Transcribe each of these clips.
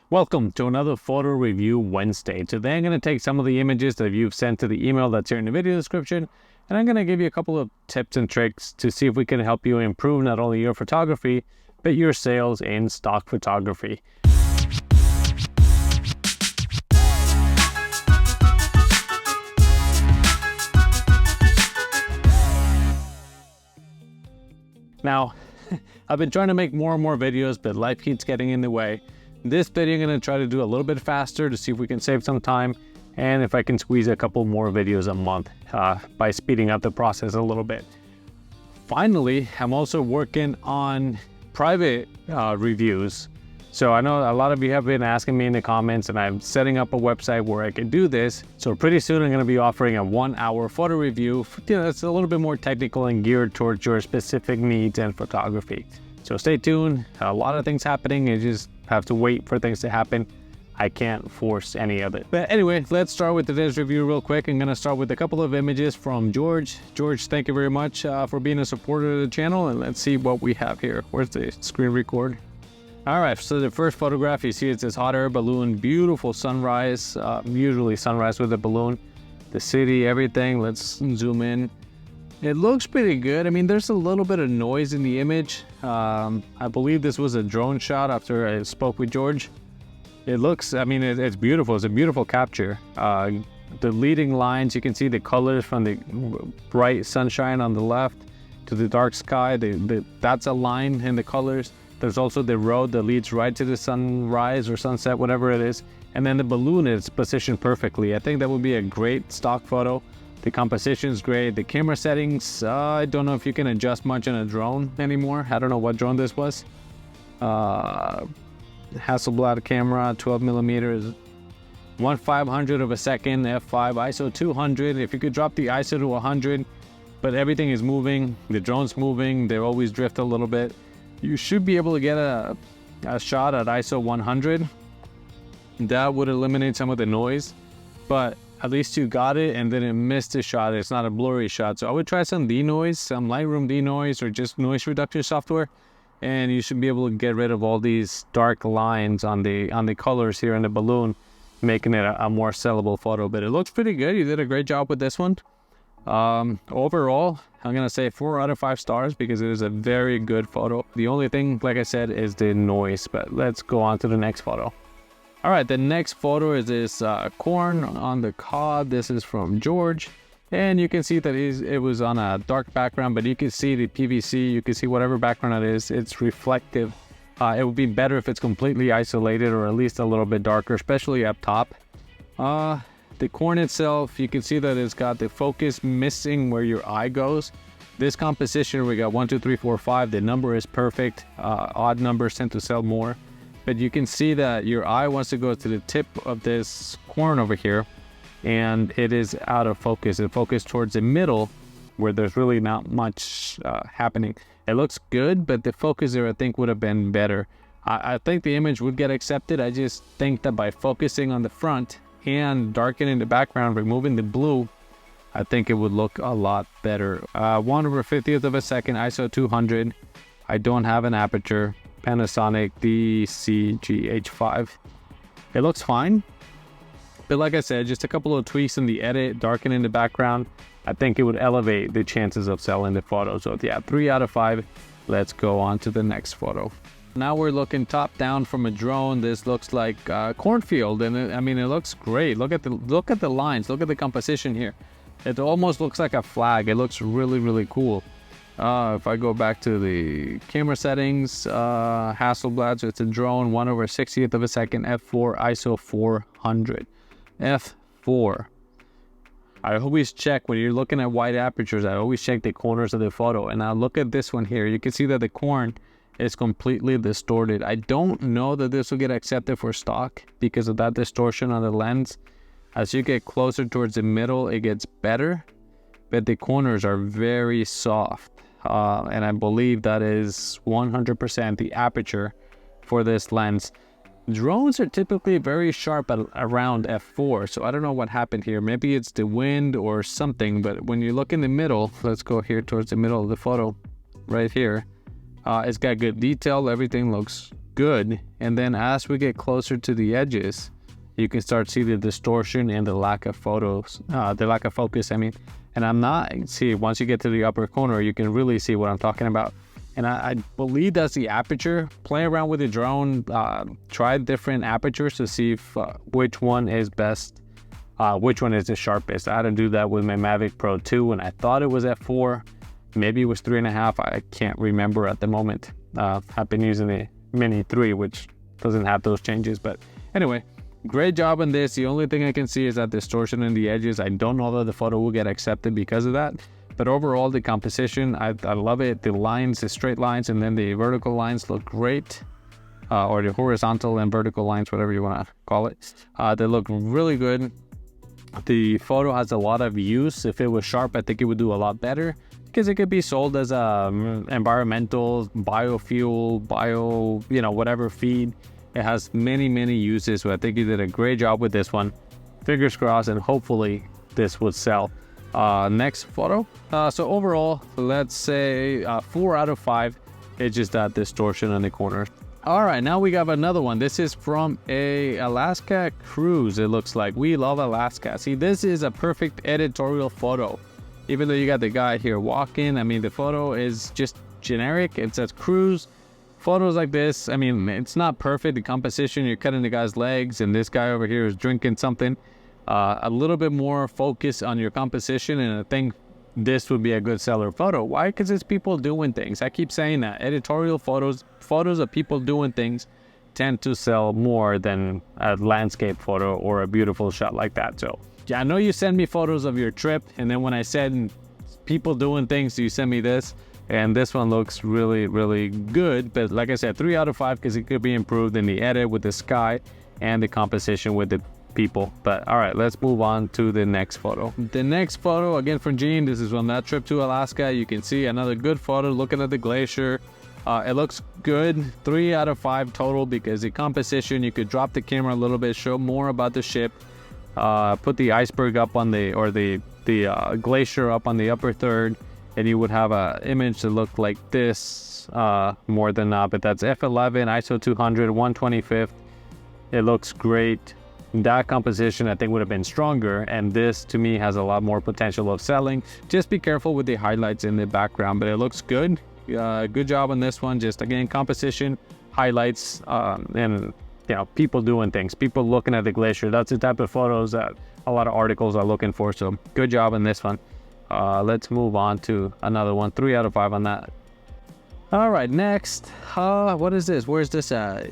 Welcome to another Photo Review Wednesday. Today I'm going to take some of the images that you've sent to the email that's here in the video description, and I'm going to give you a couple of tips and tricks to see if we can help you improve not only your photography, but your sales in stock photography. Now, I've been trying to make more and more videos, but life keeps getting in the way. This video I'm going to try to do a little bit faster to see if we can save some time and if I can squeeze a couple more videos a month by speeding up the process a little bit. Finally, I'm also working on private reviews. So I know a lot of you have been asking me in the comments, and I'm setting up a website where I can do this. So pretty soon I'm going to be offering a 1-hour photo review. It's a little bit more technical and geared towards your specific needs and photography. So stay tuned. A lot of things happening. You just have to wait for things to happen. I can't force any of it. But anyway, let's start with today's review real quick. I'm going to start with a couple of images from George. George, thank you very much for being a supporter of the channel. And let's see what we have here. Where's the screen record? All right, so the first photograph, you see it's this hot air balloon, beautiful sunrise, usually sunrise with a balloon, the city, everything. Let's zoom in. It looks pretty good. I mean, there's a little bit of noise in the image. I believe this was a drone shot after I spoke with George. It looks, I mean, it's beautiful. It's a beautiful capture. The leading lines, you can see the colors from the bright sunshine on the left to the dark sky. That's a line in the colors. There's also the road that leads right to the sunrise or sunset, whatever it is. And then the balloon is positioned perfectly. I think that would be a great stock photo. The composition is great. The camera settings, I don't know if you can adjust much on a drone anymore. I don't know what drone this was. Hasselblad camera, 12 millimeters, 1/500 of a second, f5, ISO 200. If you could drop the ISO to 100, but everything is moving. The drone's moving. They always drift a little bit. You should be able to get a shot at ISO 100. That would eliminate some of the noise, but at least you got it and then it missed the shot. It's not a blurry shot. So I would try some denoise, some Lightroom denoise, or just noise reduction software, and you should be able to get rid of all these dark lines on the colors here in the balloon, making it a more sellable photo. But it looks pretty good. You did a great job with this one. Overall, I'm gonna say 4 out of 5 stars because it is a very good photo. The only thing, like I said, is the noise. But let's go on to the next photo. All right, the next photo is this corn on the cob. This is from George, and you can see that it was on a dark background, but you can see the PVC. You can see whatever background it is. It's reflective. It would be better if it's completely isolated or at least a little bit darker, especially up top. The corn itself, you can see that it's got the focus missing where your eye goes. This composition, we got 1, 2, 3, 4, 5. The number is perfect. Odd numbers tend to sell more. But you can see that your eye wants to go to the tip of this corn over here, and it is out of focus. It focused towards the middle where there's really not much happening. It looks good, but the focus there I think would have been better. I think the image would get accepted. I just think that by focusing on the front and darkening the background, removing the blue, I think it would look a lot better. 1/50th of a second, ISO 200. I don't have an aperture. Panasonic DCGH5. It looks fine, but like I said, just a couple of tweaks in the edit, darkening the background, I think it would elevate the chances of selling the photo. So yeah, 3 out of 5. Let's go on to the next photo. Now we're looking top down from a drone. This looks like a cornfield, and I mean, it looks great. Look at the lines. Look at the composition here. It almost looks like a flag. It looks really, really cool. If I go back to the camera settings, Hasselblad, so it's a drone, 1/60th of a second, f4, ISO 400, f4. I always check when you're looking at wide apertures. I always check the corners of the photo, and now look at this one here. You can see that the corn is completely distorted. I don't know that this will get accepted for stock because of that distortion on the lens. As you get closer towards the middle, it gets better, but the corners are very soft. And I believe that is 100% the aperture for this lens. Drones are typically very sharp at around f4, so I don't know what happened here. Maybe it's the wind or something, but when you look in the middle, let's go here towards the middle of the photo, right here. It's got good detail. Everything looks good. And then as we get closer to the edges, you can start see the distortion and the lack of focus, I mean. And I'm not, see, once you get to the upper corner, you can really see what I'm talking about. And I believe that's the aperture. Play around with the drone, try different apertures to see if, which one is best, which one is the sharpest. I had to do that with my Mavic Pro 2, and I thought it was at 4. Maybe it was 3.5. I can't remember at the moment. I've been using the Mini 3, which doesn't have those changes. But anyway, great job on this. The only thing I can see is that distortion in the edges. I don't know that the photo will get accepted because of that. But overall, the composition, I love it. The lines, the straight lines, and then the vertical lines look great. Or the horizontal and vertical lines, whatever you want to call it. They look really good. The photo has a lot of use. If it was sharp, I think it would do a lot better, because it could be sold as a environmental, biofuel, whatever feed. It has many uses, so I think you did a great job with this one. Fingers crossed, and hopefully this would sell. Next photo. So overall, let's say 4 out of 5. It's just that distortion on the corner. All right, now we got another one. This is from a Alaska cruise. It looks like we love Alaska. See, this is a perfect editorial photo. Even though you got the guy here walking, I mean, the photo is just generic. It says cruise. Photos like this, I mean, it's not perfect. The composition, you're cutting the guy's legs, and this guy over here is drinking something. A little bit more focus on your composition, and I think this would be a good seller photo. Why? Because it's people doing things. I keep saying that. Editorial photos of people doing things tend to sell more than a landscape photo or a beautiful shot like that. So yeah, I know you send me photos of your trip, and then when I said people doing things, you send me this, and this one looks really good. But like I said, 3 out of 5, because it could be improved in the edit with the sky and the composition with the people. But all right, let's move on to the next photo. The next photo, again from Gene. This is on that trip to Alaska. You can see another good photo looking at the glacier. It looks good. 3 out of 5 total, because the composition, you could drop the camera a little bit, show more about the ship, put the iceberg up on the, or the glacier up on the upper third, and you would have an image that looked like this more than not. But that's f11, ISO 200, 125th. It looks great. That composition I think would have been stronger, and this to me has a lot more potential of selling. Just be careful with the highlights in the background, but it looks good. Good job on this one. Just again, composition, highlights, and people doing things, people looking at the glacier. That's the type of photos that a lot of articles are looking for. So good job on this one. Let's move on to another one. 3 out of 5 on that. All right, next, what is this? Where's this at?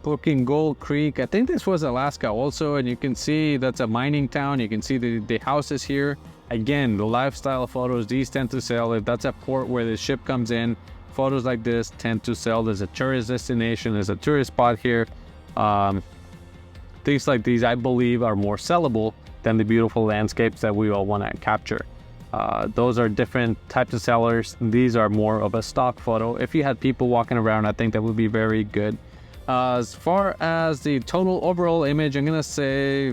Booking Gold Creek. I think this was Alaska also, and you can see that's a mining town. You can see the houses here. Again, the lifestyle photos, these tend to sell. If that's a port where the ship comes in, photos like this tend to sell. There's a tourist destination, there's a tourist spot here. Things like these, I believe, are more sellable than the beautiful landscapes that we all want to capture. Those are different types of sellers. These are more of a stock photo. If you had people walking around, I think that would be very good. As far as the total overall image, I'm gonna say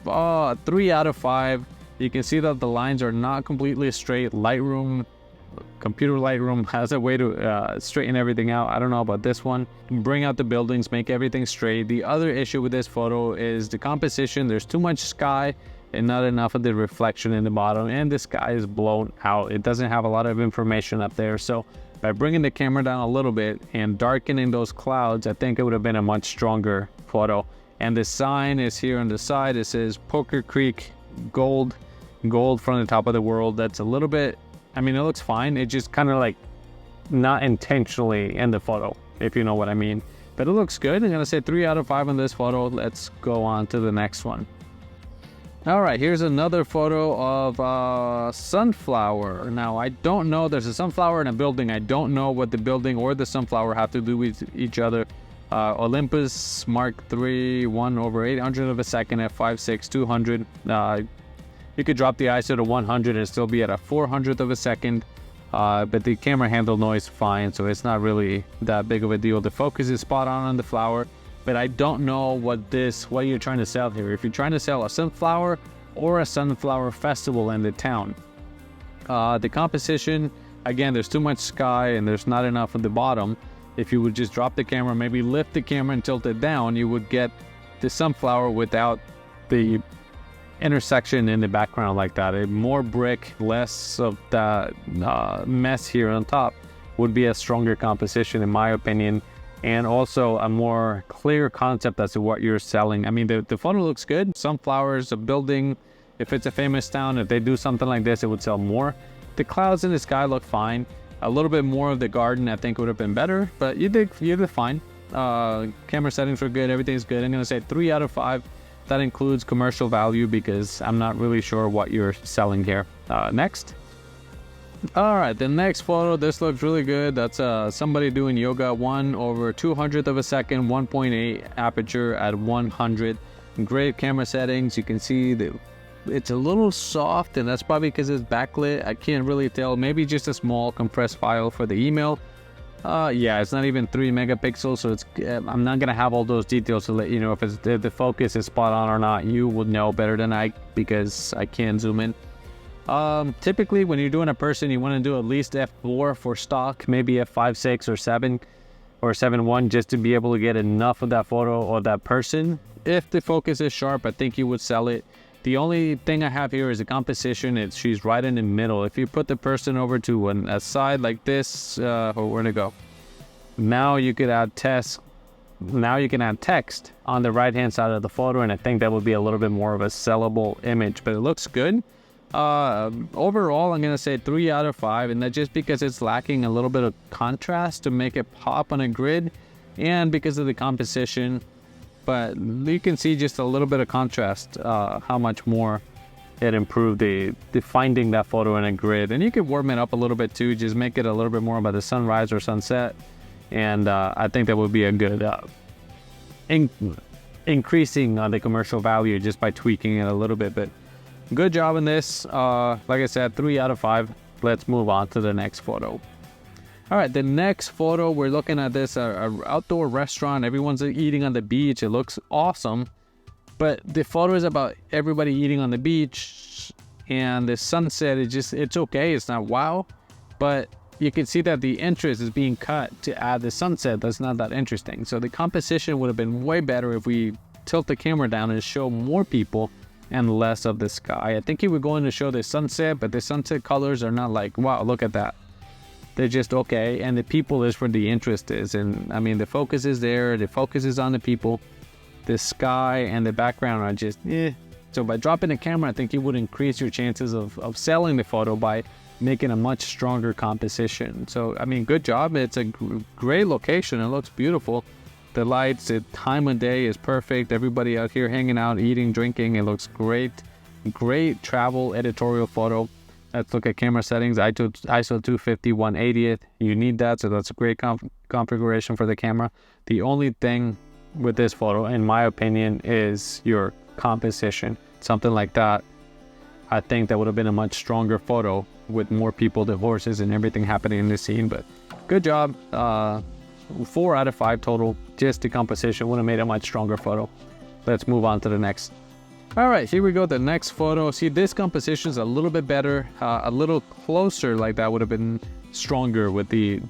3 out of 5. You can see that the lines are not completely straight. Computer Lightroom has a way to straighten everything out. I don't know about this one. Bring out the buildings, make everything straight. The other issue with this photo is the composition. There's too much sky and not enough of the reflection in the bottom, and the sky is blown out. It doesn't have a lot of information up there. So by bringing the camera down a little bit and darkening those clouds, I think it would have been a much stronger photo. And the sign is here on the side. It says Poker Creek Gold from the top of the world. That's a little bit, I mean, it looks fine. It just kind of like not intentionally in the photo, if you know what I mean. But it looks good. I'm gonna say 3 out of 5 on this photo. Let's go on to the next one. All right, here's another photo of sunflower. Now, I don't know, there's a sunflower in a building. I don't know what the building or the sunflower have to do with each other. Olympus Mark III, 1/800 of a second at 5.6, 200. You could drop the ISO to 100 and still be at a 400th of a second. But the camera handle noise fine, so it's not really that big of a deal. The focus is spot on the flower. But I don't know what you're trying to sell here. If you're trying to sell a sunflower or a sunflower festival in the town. The composition, again, there's too much sky and there's not enough at the bottom. If you would just drop the camera, maybe lift the camera and tilt it down, you would get the sunflower without the intersection in the background like that. A more brick, less of that mess here on top would be a stronger composition in my opinion, and also a more clear concept as to what you're selling. I mean, the photo looks good. Sunflowers, a building, if it's a famous town, if they do something like this, it would sell more. The clouds in the sky look fine. A little bit more of the garden I think would have been better, but you did fine. Camera settings were good, everything's good. I'm gonna say 3 out of 5. That includes commercial value because I'm not really sure what you're selling here. Next. All right, the next photo, this looks really good. That's somebody doing yoga, 1/200th of a second, 1.8 aperture at 100. Great camera settings. You can see it's a little soft, and that's probably because it's backlit. I can't really tell. Maybe just a small compressed file for the email. Yeah, it's not even 3 megapixels, so it's I'm not gonna have all those details to let you know if the focus is spot on or not. You would know better than I, because I can't zoom in. Typically when you're doing a person, you want to do at least f4 for stock, maybe f5.6 or 7 or 7.1, just to be able to get enough of that photo or that person. If the focus is sharp, I think you would sell it. The only thing I have here is the composition. She's right in the middle. If you put the person over to a side like this, where to go? Now you could add text. Now you can add text on the right hand side of the photo, and I think that would be a little bit more of a sellable image, but it looks good. Overall, I'm gonna say 3 out of 5, and that's just because it's lacking a little bit of contrast to make it pop on a grid, and because of the composition. But you can see just a little bit of contrast, how much more it improved the finding that photo in a grid. And you could warm it up a little bit too, just make it a little bit more about the sunrise or sunset. And I think that would be a good increasing the commercial value just by tweaking it a little bit. But good job in this. Like I said, 3 out of 5. Let's move on to the next photo. All right, the next photo, we're looking at this outdoor restaurant. Everyone's eating on the beach. It looks awesome, but the photo is about everybody eating on the beach, and the sunset is it's okay. It's not wow, but you can see that the interest is being cut to add the sunset. That's not that interesting. So the composition would have been way better if we tilt the camera down and show more people and less of the sky. I think he would go in to show the sunset, but the sunset colors are not like, wow, look at that. They're just okay, and the people is where the interest is. And I mean, the focus is there, the focus is on the people. The sky and the background are just So by dropping the camera, I think you would increase your chances of selling the photo by making a much stronger composition. So I mean, good job. It's a great location. It looks beautiful. The lights, the time of day is perfect. Everybody out here hanging out, eating, drinking. It looks great. Great travel editorial photo. Let's look at camera settings. ISO 250, 180th. You need that, so that's a great configuration for the camera. The only thing with this photo, in my opinion, is your composition. Something like that, I think that would have been a much stronger photo with more people, the horses, and everything happening in the scene. But good job. 4 out of 5 total. Just the composition would have made a much stronger photo. Let's move on to the next. All right, here we go. The next photo. See, this composition is a little bit better, a little closer. Like that would have been stronger with the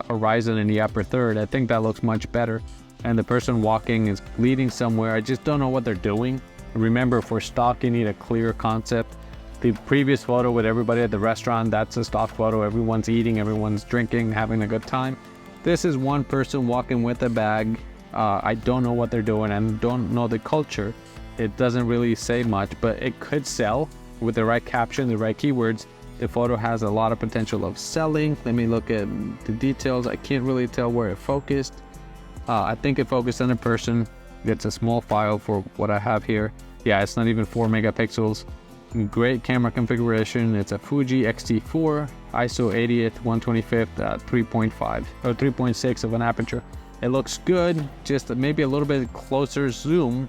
horizon in the upper third. I think that looks much better. And the person walking is leading somewhere. I just don't know what they're doing. Remember, for stock, you need a clear concept. The previous photo with everybody at the restaurant, that's a stock photo. Everyone's eating, everyone's drinking, having a good time. This is one person walking with a bag. I don't know what they're doing and don't know the culture. It doesn't really say much, but it could sell with the right caption, the right keywords. The photo has a lot of potential of selling. Let me look at the details. I can't really tell where it focused. I think it focused on a person. It's a small file for what I have here. Yeah, it's not even 4 megapixels. Great camera configuration. It's a Fuji X-T4, ISO 80th, 125th, 3.5 or 3.6 of an aperture. It looks good, just maybe a little bit closer zoom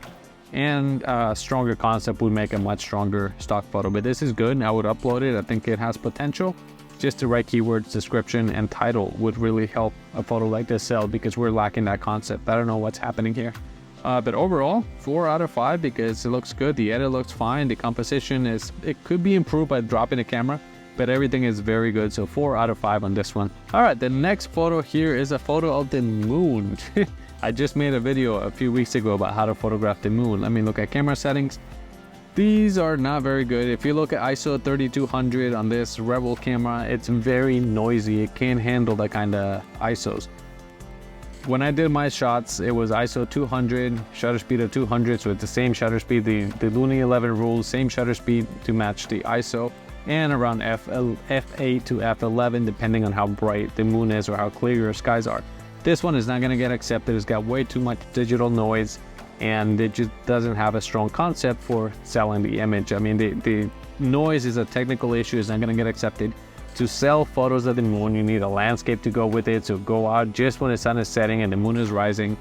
and a stronger concept would make a much stronger stock photo. But this is good. I would upload it. I think it has potential. Just the right keywords, description, and title would really help a photo like this sell, because we're lacking that concept. I don't know what's happening here. But overall, 4 out of 5 because it looks good. The edit looks fine. The composition it could be improved by dropping the camera. but everything is very good. So 4 out of 5 on this one. All right, the next photo here is a photo of the moon. I just made a video a few weeks ago about how to photograph the moon. Let me look at camera settings. These are not very good. If you look at ISO 3200 on this Rebel camera, it's very noisy. It can't handle that kind of ISOs. When I did my shots, it was ISO 200, shutter speed of 200, so it's the same shutter speed, the Looney 11 rules, same shutter speed to match the ISO, and around f8 to f11, depending on how bright the moon is or how clear your skies are. This one is not going to get accepted. It's got way too much digital noise, and it just doesn't have a strong concept for selling the image. I mean, the noise is a technical issue. It's not going to get accepted. To sell photos of the moon, you need a landscape to go with it. So go out just when the sun is setting and the moon is rising,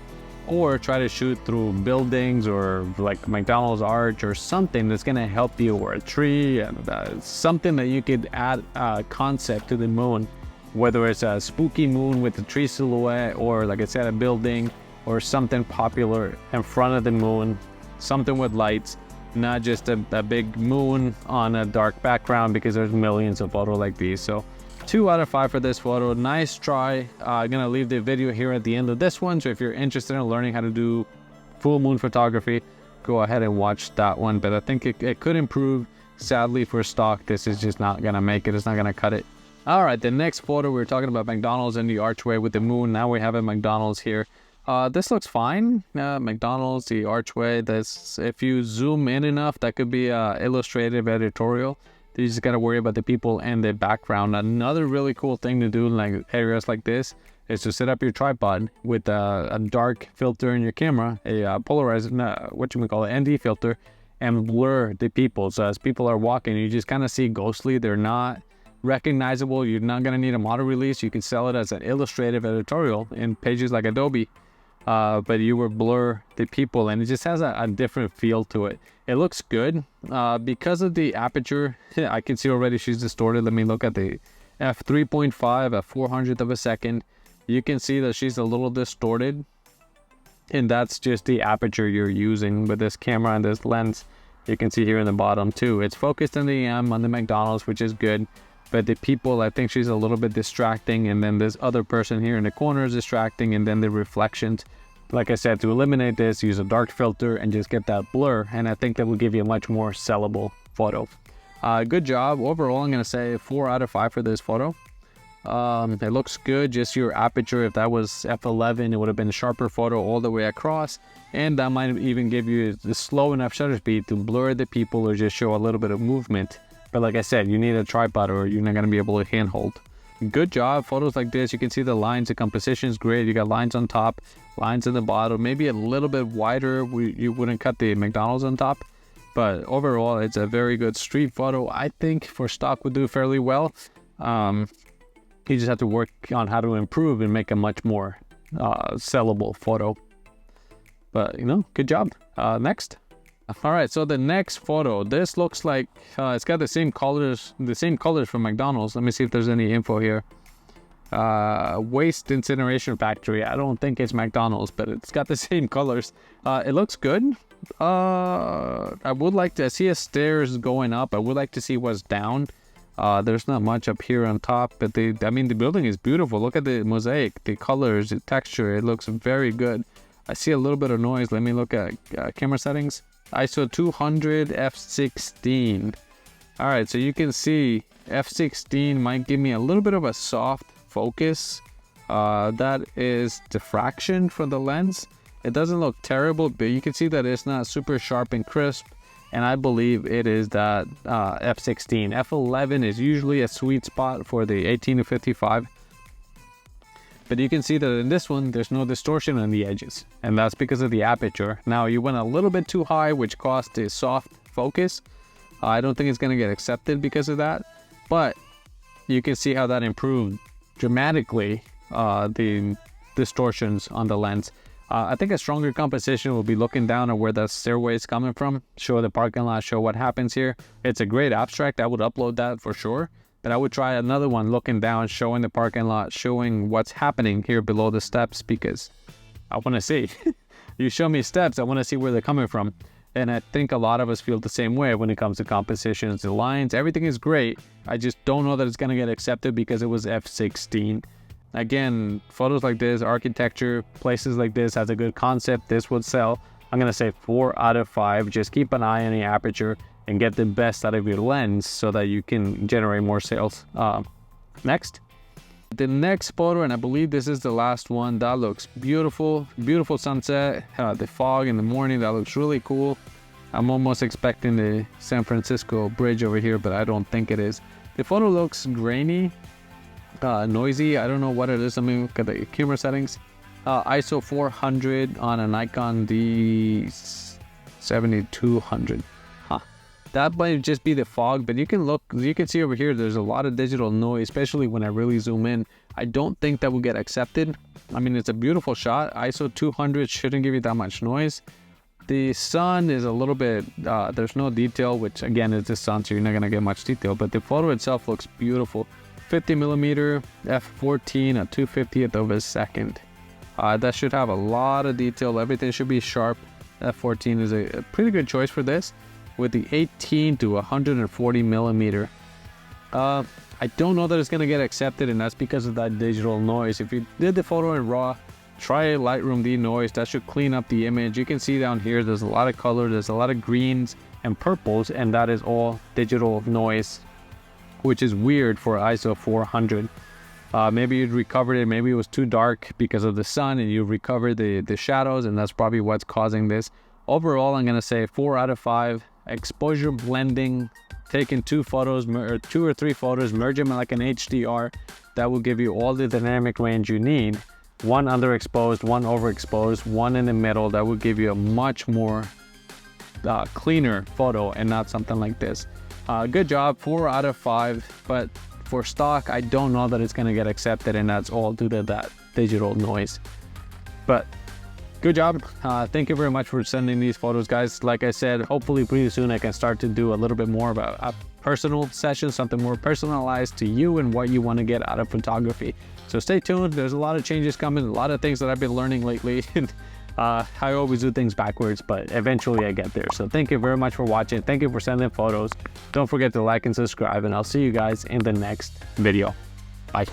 or try to shoot through buildings or like McDonald's arch or something that's going to help you, or a tree, and something that you could add a concept to the moon, whether it's a spooky moon with a tree silhouette, or like I said, a building, or something popular in front of the moon, something with lights. Not just a big moon on a dark background, because there's millions of photos like these. So 2 out of 5 for this photo. Nice try. I'm gonna leave the video here at the end of this one, so if you're interested in learning how to do full moon photography, go ahead and watch that one. But I think it could improve. Sadly, for stock, this is just not gonna make it. It's not gonna cut it. All right, the next photo, we were talking about McDonald's and the archway with the moon. Now we have a McDonald's here. This looks fine. McDonald's, the archway. This, if you zoom in enough, that could be illustrative editorial. You just gotta worry about the people and the background. Another really cool thing to do in like areas like this is to set up your tripod with a dark filter in your camera, a polarized, ND filter, and blur the people. So as people are walking, you just kind of see ghostly. They're not recognizable. You're not gonna need a model release. You can sell it as an illustrative editorial in pages like Adobe. But you will blur the people, and it just has a different feel to it. It looks good because of the aperture. I can see already she's distorted. Let me look at the f3.5 at 400th of a second. You can see that she's a little distorted, and that's just the aperture you're using with this camera and this lens. You can see here in the bottom too, it's focused on the M on the McDonald's, which is good. But the people, I think she's a little bit distracting, and then this other person here in the corner is distracting, and then the reflections. Like I said, to eliminate this, use a dark filter and just get that blur, and I think that will give you a much more sellable photo. Good job. Overall, I'm going to say 4 out of 5 for this photo. It looks good. Just your aperture, if that was f11, it would have been a sharper photo all the way across, and that might even give you the slow enough shutter speed to blur the people or just show a little bit of movement. But like I said, you need a tripod or you're not going to be able to handhold. Good job. Photos like this, you can see the lines, the composition is great. You got lines on top, lines in the bottom, maybe a little bit wider. You wouldn't cut the McDonald's on top, but overall it's a very good street photo. I think for stock would do fairly well. You just have to work on how to improve and make a much more sellable photo. But you know, good job. Next. All right, so the next photo, this looks like it's got the same colors from McDonald's. Let me see if there's any info here. Waste incineration factory. I don't think it's McDonald's, but it's got the same colors. It looks good. I would like to see a stairs going up. I would like to see what's down. There's not much up here on top, but the building is beautiful. Look at the mosaic, the colors, the texture. It looks very good. I see a little bit of noise. Let me look at camera settings. ISO 200 f16. All right, so you can see f16 might give me a little bit of a soft focus. That is diffraction from the lens. It doesn't look terrible, but you can see that it's not super sharp and crisp, and I believe it is that f16. f11 is usually a sweet spot for the 18 to 55. But you can see that in this one, there's no distortion on the edges, and that's because of the aperture. Now, you went a little bit too high, which caused a soft focus. I don't think it's going to get accepted because of that, but you can see how that improved dramatically the distortions on the lens. I think a stronger composition will be looking down at where the stairway is coming from, show the parking lot, show what happens here. It's a great abstract. I would upload that for sure. But I would try another one looking down, showing the parking lot, showing what's happening here below the steps, because I want to see. You show me steps, I want to see where they're coming from. And I think a lot of us feel the same way when it comes to compositions. The lines, everything is great. I just don't know that it's gonna get accepted because it was f/16. Again, photos like this, architecture, places like this has a good concept. This would sell. I'm gonna say 4 out of 5. Just keep an eye on the aperture and get the best out of your lens so that you can generate more sales. Next. The next photo, and I believe this is the last one, that looks beautiful. Beautiful sunset, the fog in the morning, that looks really cool. I'm almost expecting the San Francisco bridge over here, but I don't think it is. The photo looks grainy, noisy. I don't know what it is. Let me look at the camera settings. ISO 400 on a Nikon D7200. That might just be the fog, but you can see over here there's a lot of digital noise, especially when I really zoom in. I don't think that will get accepted. I mean, it's a beautiful shot. ISO 200 shouldn't give you that much noise. The sun is a little bit, there's no detail, which again is the sun, so you're not gonna get much detail, but the photo itself looks beautiful. 50mm f/14 at 2/50th of a second. That should have a lot of detail. Everything should be sharp. f/14 is a pretty good choice for this. With the 18 to 140mm. I don't know that it's gonna get accepted, and that's because of that digital noise. If you did the photo in RAW, try Lightroom denoise. That should clean up the image. You can see down here there's a lot of color, there's a lot of greens and purples, and that is all digital noise, which is weird for ISO 400. Maybe you'd recovered it, maybe it was too dark because of the sun, and you recovered the shadows, and that's probably what's causing this. Overall, I'm gonna say 4 out of 5. Exposure blending, taking 2 photos or 2 or 3 photos, merge them like an HDR. That will give you all the dynamic range you need. 1 underexposed, 1 overexposed, 1 in the middle. That will give you a much more cleaner photo and not something like this. Good job, 4 out of 5. But for stock, I don't know that it's gonna get accepted, and that's all due to that digital noise. But good job. Thank you very much for sending these photos, guys. Like I said, hopefully pretty soon I can start to do a little bit more of a personal session, something more personalized to you and what you want to get out of photography. So stay tuned. There's a lot of changes coming, a lot of things that I've been learning lately. I always do things backwards, but eventually I get there. So thank you very much for watching. Thank you for sending photos. Don't forget to like and subscribe, and I'll see you guys in the next video. Bye.